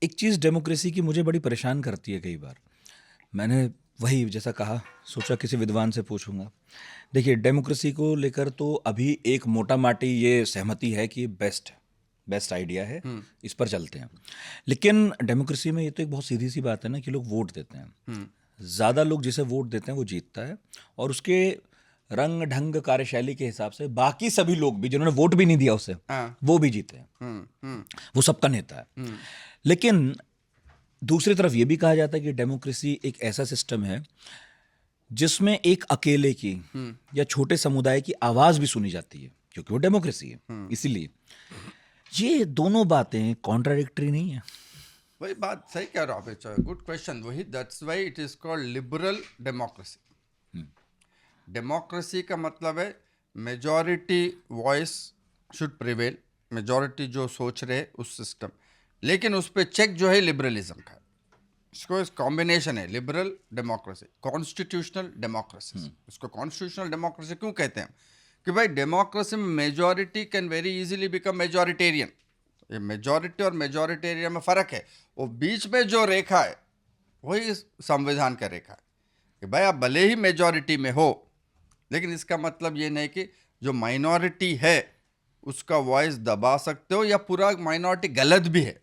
एक चीज़ डेमोक्रेसी की मुझे बड़ी परेशान करती है कई बार। मैंने वही जैसा कहा, सोचा किसी विद्वान से पूछूंगा। देखिए, डेमोक्रेसी को लेकर तो अभी एक मोटा माटी ये सहमति है कि बेस्ट बेस्ट आइडिया है, इस पर चलते हैं। लेकिन डेमोक्रेसी में ये तो एक बहुत सीधी सी बात है ना कि लोग वोट देते हैं। ज़्यादा लोग जिसे वोट देते हैं वो जीतता है, और उसके रंग ढंग कार्यशैली के हिसाब से बाकी सभी लोग भी जिन्होंने वोट भी नहीं दिया उसे, हाँ। वो भी जीते हैं। वो सबका नेता है। लेकिन दूसरी तरफ ये भी कहा जाता है कि डेमोक्रेसी एक ऐसा सिस्टम है जिसमें एक अकेले की या छोटे समुदाय की आवाज भी सुनी जाती है, क्योंकि वो डेमोक्रेसी है। इसीलिए ये दोनों बातें कॉन्ट्राडिक्टरी नहीं है। वही बात सही कह रहा हूँ, इट्स गुड क्वेश्चन। वही that's why it is called liberal democracy. Democracy का मतलब है majority voice should prevail, majority जो सोच रहे उस सिस्टम, लेकिन उस पर चेक जो है लिबरलिज्म का। इसको इस कॉम्बिनेशन है लिबरल डेमोक्रेसी, कॉन्स्टिट्यूशनल डेमोक्रेसी। इसको कॉन्स्टिट्यूशनल डेमोक्रेसी क्यों कहते हैं? कि भाई डेमोक्रेसी में majority can very easily become majoritarian. ये मेजॉरिटी और मेजॉरिटेरियन में फ़र्क है। वो बीच में जो रेखा है वही संविधान का रेखा है कि भाई आप भले ही मेजॉरिटी में हो, लेकिन इसका मतलब ये नहीं कि जो माइनॉरिटी है उसका वॉइस दबा सकते हो, या पूरा माइनॉरिटी गलत भी है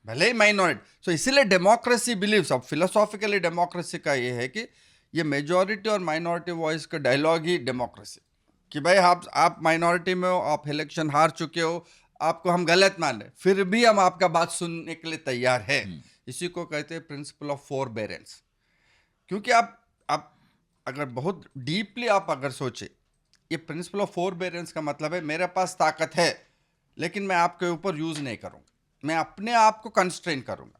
भले ही माइनॉरिटी। सो इसीलिए डेमोक्रेसी बिलीव्स, अब फिलोसॉफिकली डेमोक्रेसी का ये है कि ये मेजॉरिटी और माइनॉरिटी वॉइस का डायलॉग ही डेमोक्रेसी। कि भाई आप माइनॉरिटी में हो, आप इलेक्शन हार चुके हो, आपको हम गलत मान रहे, फिर भी हम आपका बात सुनने के लिए तैयार है। इसी को कहते हैं प्रिंसिपल ऑफ फोरबेरेंस। क्योंकि आप अगर बहुत डीपली आप अगर सोचे, ये प्रिंसिपल ऑफ फोरबेरेंस का मतलब है मेरे पास ताकत है लेकिन मैं आपके ऊपर यूज नहीं करूंगा, मैं अपने आप को कंस्ट्रेन करूंगा।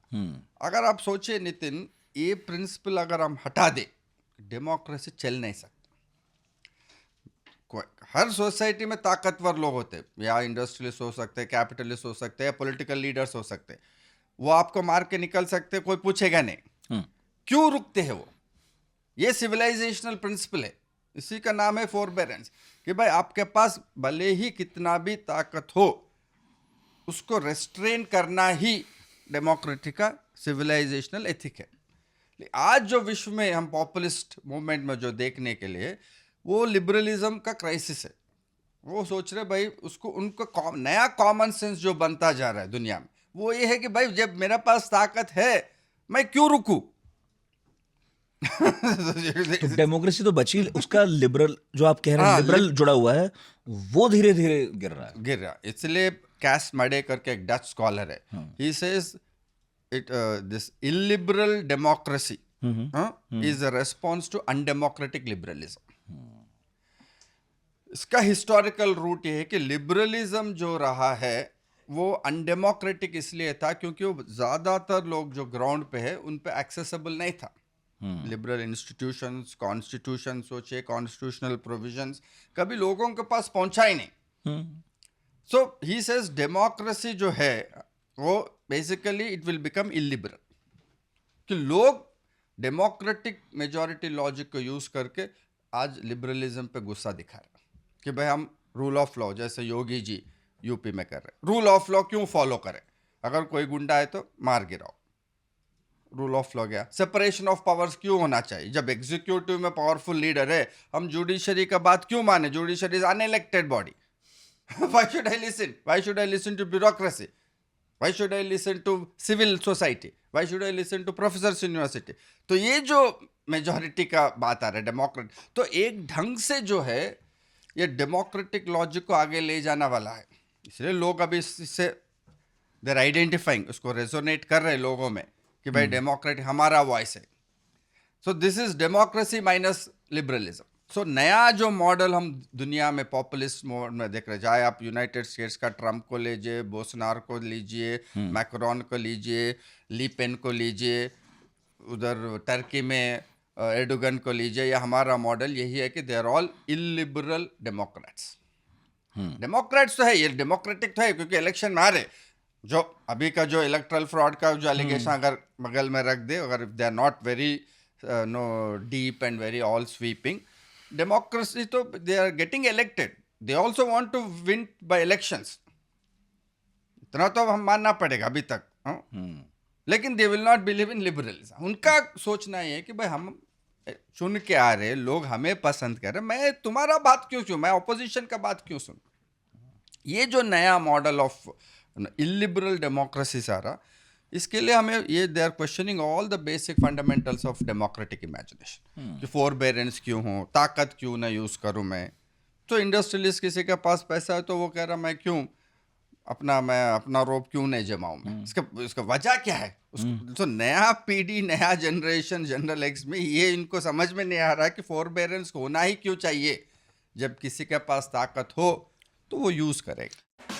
अगर आप सोचिए नितिन, ये प्रिंसिपल अगर हम हटा दे, डेमोक्रेसी चल नहीं सकती। हर सोसाइटी में ताकतवर लोग होते हैं, या इंडस्ट्रियलिस्ट हो सकते हैं, कैपिटलिस्ट हो सकते हैं, पॉलिटिकल लीडर्स हो सकते हैं। वो आपको मार के निकल सकते हैं, कोई पूछेगा नहीं। क्यों रुकते हैं वो? ये सिविलाइजेशनल प्रिंसिपल है, इसी का नाम है फोरबेरेंस। कि भाई आपके पास भले ही कितना भी ताकत हो, उसको रेस्ट्रेन करना ही डेमोक्रेटिक का सिविलाइजेशनल एथिक है। आज जो विश्व में हम पॉपुलिस्ट मूवमेंट में जो देखने के लिए, वो लिबरलिज्म का क्राइसिस है। वो सोच रहे भाई उसको, उनको नया कॉमन सेंस जो बनता जा रहा है दुनिया में, वो ये है कि भाई जब मेरे पास ताकत है मैं क्यों रुकूं? तो डेमोक्रेसी तो बची, उसका लिबरल जो आप कह रहे हैं हाँ, लिबरल जुड़ा हुआ है, वो धीरे धीरे गिर रहा है। गिर रहा। इसलिए कैस मडे करके एक डच स्कॉलर है, he says it this illiberal democracy is a response to undemocratic liberalism. इसका हिस्टोरिकल रूट ये है कि लिबरलिज्म जो रहा है वो अनडेमोक्रेटिक इसलिए था क्योंकि वो ज़्यादातर लोग जो ग्राउंड पे है उन पे एक्सेसिबल नहीं था। लिबरल इंस्टीट्यूशंस, कॉन्स्टिट्यूशन सोचे, कॉन्स्टिट्यूशनल प्रोविजंस कभी लोगों के पास पहुंचा ही नहीं। सो ही सेज डेमोक्रेसी जो है वो basically it will become illiberal, कि लोग डेमोक्रेटिक मेजॉरिटी लॉजिक को यूज करके आज लिबरलिज्म पे गुस्सा दिखा रहे हैं कि भाई हम रूल ऑफ लॉ, जैसे योगी जी यूपी में कर रहे, रूल ऑफ लॉ क्यों फॉलो करें? अगर कोई गुंडा है तो मार गिराओ, रूल ऑफ लॉ गया। सेपरेशन ऑफ पावर्स क्यों होना चाहिए? जब एग्जीक्यूटिव में पावरफुल लीडर है, हम जुडिशरी का बात क्यों माने? Judiciary is unelected body. Why should I listen? Why should I listen to bureaucracy? Why should I listen to civil society? Why should I listen to professors university? तो ये जो majority का बात आ रहा है डेमोक्रेट, तो एक ढंग से जो है ये डेमोक्रेटिक लॉजिक को आगे ले जाने वाला है। इसलिए लोग अभी इससे देर आइडेंटिफाइंग, उसको रेजोनेट कर रहे लोगों में कि भाई डेमोक्रेट हमारा वॉइस है। So this is democracy minus liberalism. So नया जो मॉडल हम दुनिया में पॉपुलिस्ट मोड में देख रहे हैं, चाहे आप यूनाइटेड स्टेट्स का ट्रम्प को लीजिए, बोल्सोनारो को लीजिए, मैक्रोन को लीजिए, ली पेन को लीजिए, उधर टर्की में एर्डोगन को लीजिए, या हमारा मॉडल यही है कि they are all illiberal democrats. Democrats तो है, ये डेमोक्रेटिक तो है क्योंकि इलेक्शन में आ रहे। जो अभी का जो इलेक्ट्रल फ्रॉड का जो एलिगेशन अगर बगल में रख दे, अगर they are not very no deep and very all sweeping, democracy तो they are getting elected, they also want to win by elections. इतना तो अब हम मानना पड़ेगा अभी तक, हाँ? लेकिन they will not believe in liberalism. उनका सोचना ये है कि भाई हम चुन के आ रहे लोग हमें पसंद कर रहे, मैं तुम्हारा बात क्यों सुनूं, मैं ऑपोजिशन का बात क्यों सुनूं। ये जो नया मॉडल ऑफ इलिबरल डेमोक्रेसी सारा, इसके लिए हमें ये they are questioning all the basic fundamentals of democratic imagination कि फोरबेरेंस क्यों हो, ताकत क्यों ना यूज़ करूं मैं। तो इंडस्ट्रियलिस्ट किसी के पास पैसा है तो वो कह रहा मैं अपना रोब क्यों नहीं जमाऊं मैं, इसका वजह क्या है उसको। तो नया पीढ़ी, नया जनरेशन, जनरल एक्स में ये इनको समझ में नहीं आ रहा है कि फोरबेरेंस होना ही क्यों चाहिए। जब किसी के पास ताकत हो तो वो यूज़ करेगा।